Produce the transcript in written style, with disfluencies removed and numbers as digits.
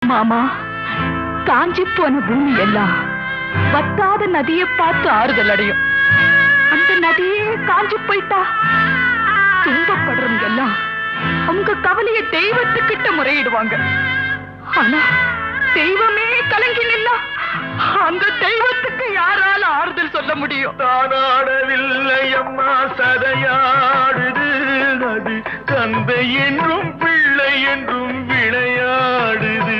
மாமா, காஞ்சி போன பூமி எல்லாம் வத்தாத நதியை பார்த்து ஆறுதல் அடையும். அந்த நதியே காஞ்சி போயிட்டா துன்பப்படுறவங்க எல்லாம் அவங்க கவலைய தெய்வத்துக்கிட்ட முறையிடுவாங்க. ஆனா தெய்வமே கலங்கி நின்னா அந்த தெய்வத்துக்கு யாரால ஆறுதல் சொல்ல முடியும்? தானாடவில்லை அம்மா, சதையாடுது. அது தந்தை என்றும் பிள்ளை என்றும் விளையாடுது.